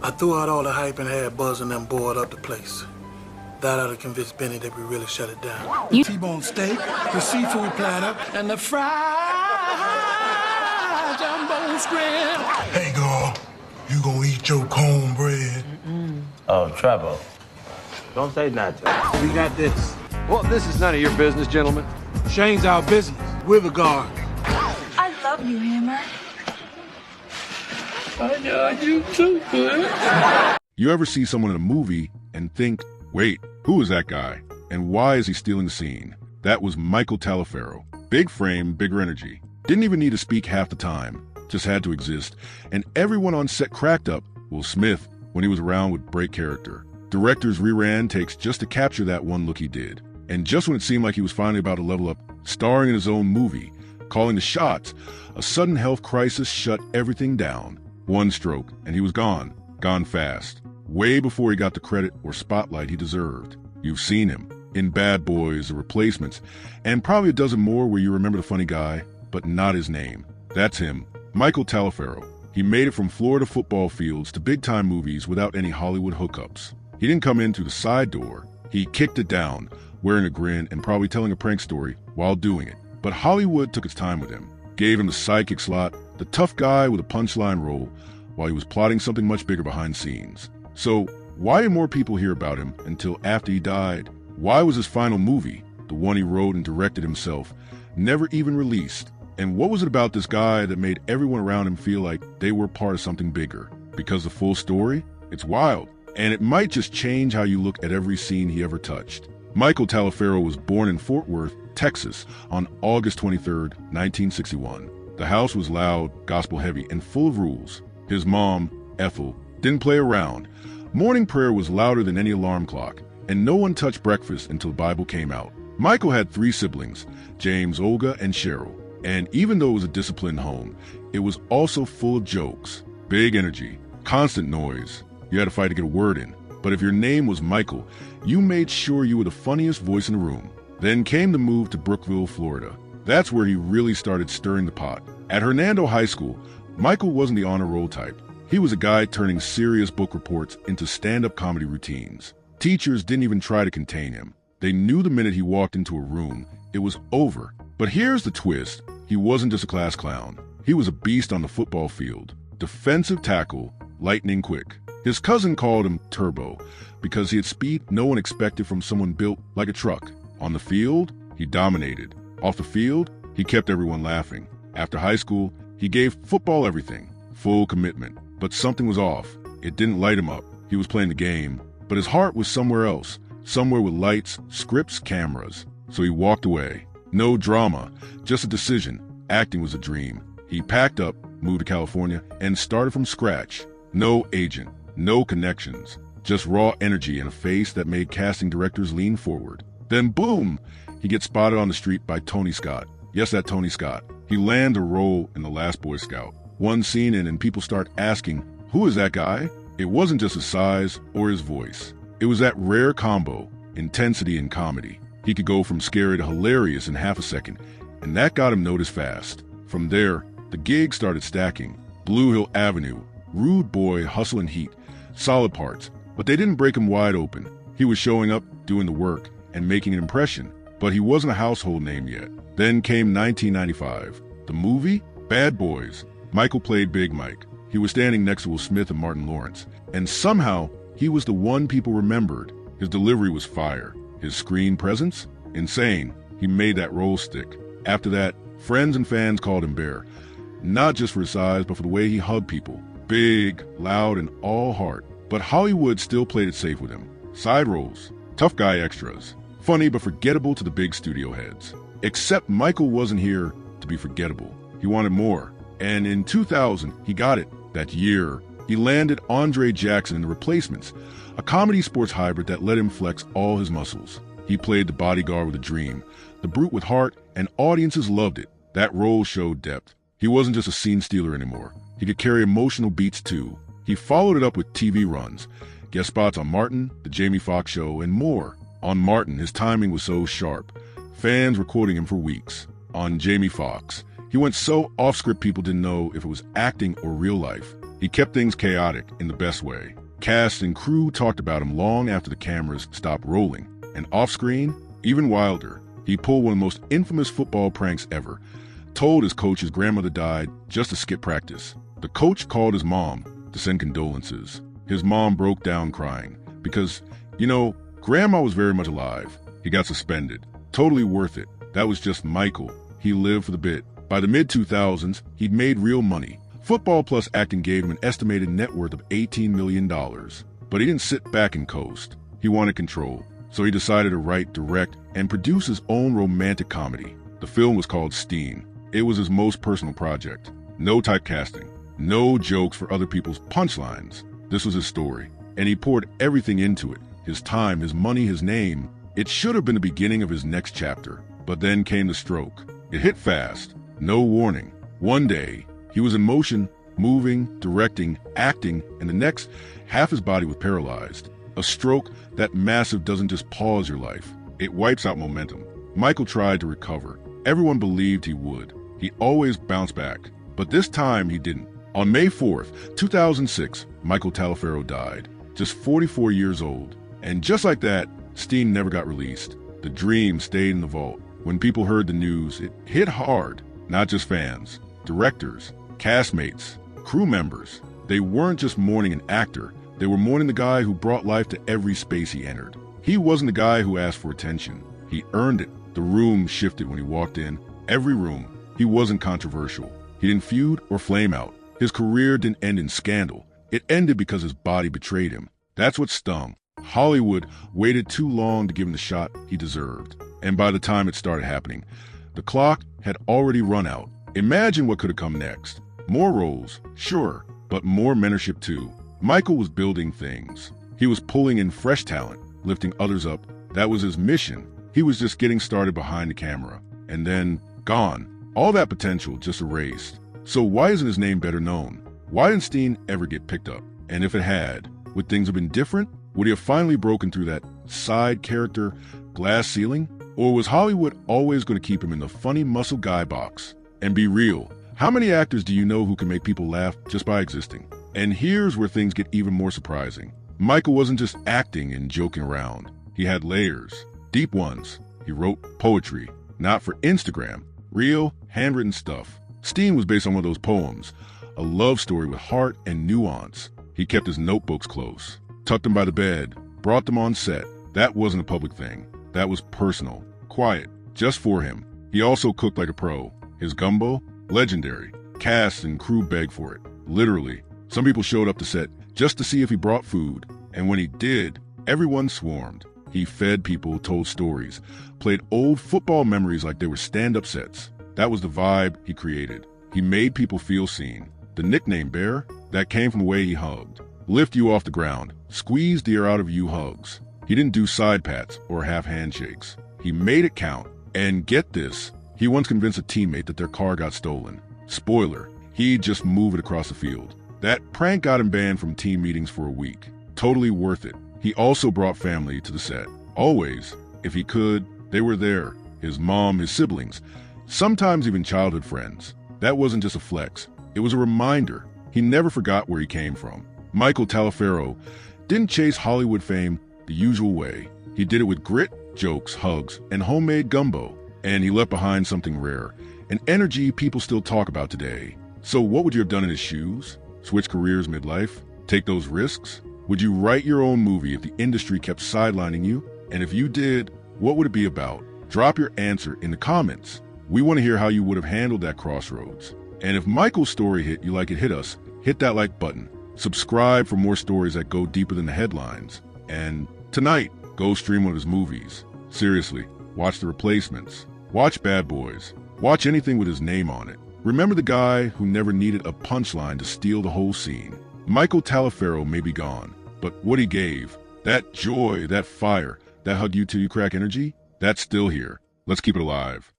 I threw out all the hype and had Buzz and them board up the place. That ought to convince Benny that we really shut it down. The T-bone steak, the seafood platter, and the fried jumbo shrimp. Hey, girl, you gonna eat your cornbread? Oh, Trevor. Don't say nothing. We got this. Well, this is none of your business, gentlemen. Shane's our business. We're the guard. I love you, Hammer. I know you too, good. You ever see someone in a movie and think, wait, who is that guy? And why is he stealing the scene? That was Michael Taliferro. Big frame, bigger energy. Didn't even need to speak half the time. Just had to exist. And everyone on set cracked up. Will Smith, when he was around, would break character. Director's reran takes just to capture that one look he did. And just when it seemed like he was finally about to level up, starring in his own movie, calling the shots, a sudden health crisis shut everything down. One stroke, and he was gone. Gone fast. Way before he got the credit or spotlight he deserved. You've seen him in Bad Boys, The Replacements, and probably a dozen more where you remember the funny guy, but not his name. That's him, Michael Taliferro. He made it from Florida football fields to big-time movies without any Hollywood hookups. He didn't come in through the side door. He kicked it down, wearing a grin and probably telling a prank story while doing it. But Hollywood took its time with him, gave him the sidekick slot, the tough guy with a punchline role, while he was plotting something much bigger behind scenes. So, why did more people hear about him until after he died? Why was his final movie, the one he wrote and directed himself, never even released? And what was it about this guy that made everyone around him feel like they were part of something bigger? Because the full story? It's wild. And it might just change how you look at every scene he ever touched. Michael Taliferro was born in Fort Worth, Texas, on August 23, 1961. The house was loud, gospel-heavy, and full of rules. His mom, Ethel, didn't play around. Morning prayer was louder than any alarm clock, and no one touched breakfast until the Bible came out. Michael had 3 siblings, James, Olga, and Cheryl. And even though it was a disciplined home, it was also full of jokes, big energy, constant noise. You had to fight to get a word in. But if your name was Michael, you made sure you were the funniest voice in the room. Then came the move to Brookville, Florida. That's where he really started stirring the pot. At Hernando High School, Michael wasn't the honor roll type. He was a guy turning serious book reports into stand-up comedy routines. Teachers didn't even try to contain him. They knew the minute he walked into a room, it was over. But here's the twist. He wasn't just a class clown. He was a beast on the football field. Defensive tackle, lightning quick. His cousin called him Turbo because he had speed no one expected from someone built like a truck. On the field, he dominated. Off the field, he kept everyone laughing. After high school, he gave football everything, full commitment. But something was off. It didn't light him up. He was playing the game, but his heart was somewhere else, somewhere with lights, scripts, cameras. So he walked away. No drama, just a decision. Acting was a dream. He packed up, moved to California, and started from scratch. No agent, no connections, just raw energy and a face that made casting directors lean forward. Then boom, he gets spotted on the street by Tony Scott. Yes, that Tony Scott. He lands a role in The Last Boy Scout. One scene in and people start asking, who is that guy? It wasn't just his size or his voice. It was that rare combo, intensity and comedy. He could go from scary to hilarious in half a second, and that got him noticed fast. From there, the gigs started stacking. Blue Hill Avenue, Rude Boy, Hustle and Heat, solid parts, but they didn't break him wide open. He was showing up, doing the work, and making an impression, but he wasn't a household name yet. Then came 1995. The movie? Bad Boys. Michael played Big Mike. He was standing next to Will Smith and Martin Lawrence, and somehow he was the one people remembered. His delivery was fire. His screen presence? Insane. He made that role stick. After that, friends and fans called him Bear. Not just for his size, but for the way he hugged people. Big, loud, and all heart. But Hollywood still played it safe with him. Side roles. Tough guy extras. Funny but forgettable to the big studio heads. Except Michael wasn't here to be forgettable. He wanted more. And in 2000, he got it. That year, he landed Andre Jackson in The Replacements, a comedy sports hybrid that let him flex all his muscles. He played the bodyguard with a dream, the brute with heart, and audiences loved it. That role showed depth. He wasn't just a scene stealer anymore. He could carry emotional beats too. He followed it up with TV runs, guest spots on Martin, The Jamie Foxx Show, and more. On Martin, his timing was so sharp. Fans were quoting him for weeks. On Jamie Foxx, he went so off-script people didn't know if it was acting or real life. He kept things chaotic in the best way. Cast and crew talked about him long after the cameras stopped rolling. And off-screen, even wilder, he pulled one of the most infamous football pranks ever. Told his coach his grandmother died just to skip practice. The coach called his mom to send condolences. His mom broke down crying because, Grandma was very much alive. He got suspended. Totally worth it. That was just Michael. He lived for the bit. By the mid-2000s, he'd made real money. Football plus acting gave him an estimated net worth of $18 million. But he didn't sit back and coast. He wanted control. So he decided to write, direct, and produce his own romantic comedy. The film was called Steen. It was his most personal project. No typecasting. No jokes for other people's punchlines. This was his story. And he poured everything into it. His time, his money, his name. It should have been the beginning of his next chapter. But then came the stroke. It hit fast. No warning. One day, he was in motion, moving, directing, acting, and the next, half his body was paralyzed. A stroke that massive doesn't just pause your life. It wipes out momentum. Michael tried to recover. Everyone believed he would. He always bounced back. But this time he didn't. On May 4th, 2006, Michael Taliferro died, just 44 years old. And just like that, Steen never got released. The dream stayed in the vault. When people heard the news, it hit hard. Not just fans, directors, castmates, crew members. They weren't just mourning an actor. They were mourning the guy who brought life to every space he entered. He wasn't the guy who asked for attention. He earned it. The room shifted when he walked in. Every room. He wasn't controversial. He didn't feud or flame out. His career didn't end in scandal. It ended because his body betrayed him. That's what stung. Hollywood waited too long to give him the shot he deserved. And by the time it started happening, the clock had already run out. Imagine what could have come next. More roles, sure, but more mentorship too. Michael was building things. He was pulling in fresh talent, lifting others up. That was his mission. He was just getting started behind the camera. And then, gone. All that potential just erased. So why isn't his name better known? Why didn't Steen ever get picked up? And if it had, would things have been different? Would he have finally broken through that side character glass ceiling? Or was Hollywood always going to keep him in the funny muscle guy box? And be real, how many actors do you know who can make people laugh just by existing? And here's where things get even more surprising. Michael wasn't just acting and joking around. He had layers, deep ones. He wrote poetry, not for Instagram, real, handwritten stuff. Steen was based on one of those poems, a love story with heart and nuance. He kept his notebooks close, tucked them by the bed, brought them on set. That wasn't a public thing. That was personal, quiet, just for him. He also cooked like a pro. His gumbo, legendary. Cast and crew begged for it, literally. Some people showed up to set just to see if he brought food. And when he did, everyone swarmed. He fed people, told stories, played old football memories like they were stand-up sets. That was the vibe he created. He made people feel seen. The nickname Bear, that came from the way he hugged. Lift you off the ground, squeeze the air out of you hugs. He didn't do side pats or half handshakes. He made it count. And get this, he once convinced a teammate that their car got stolen. Spoiler, he'd just move it across the field. That prank got him banned from team meetings for a week. Totally worth it. He also brought family to the set. Always. If he could, they were there. His mom, his siblings, sometimes even childhood friends. That wasn't just a flex. It was a reminder. He never forgot where he came from. Michael Taliferro didn't chase Hollywood fame the usual way. He did it with grit, jokes, hugs, and homemade gumbo. And he left behind something rare, an energy people still talk about today. So what would you have done in his shoes? Switch careers midlife? Take those risks? Would you write your own movie if the industry kept sidelining you? And if you did, what would it be about? Drop your answer in the comments. We want to hear how you would have handled that crossroads. And if Michael's story hit you like it hit us, hit that like button. Subscribe for more stories that go deeper than the headlines. And tonight, go stream one of his movies. Seriously, watch The Replacements. Watch Bad Boys. Watch anything with his name on it. Remember the guy who never needed a punchline to steal the whole scene. Michael Taliferro may be gone, but what he gave, that joy, that fire, that hug you till you crack energy, that's still here. Let's keep it alive.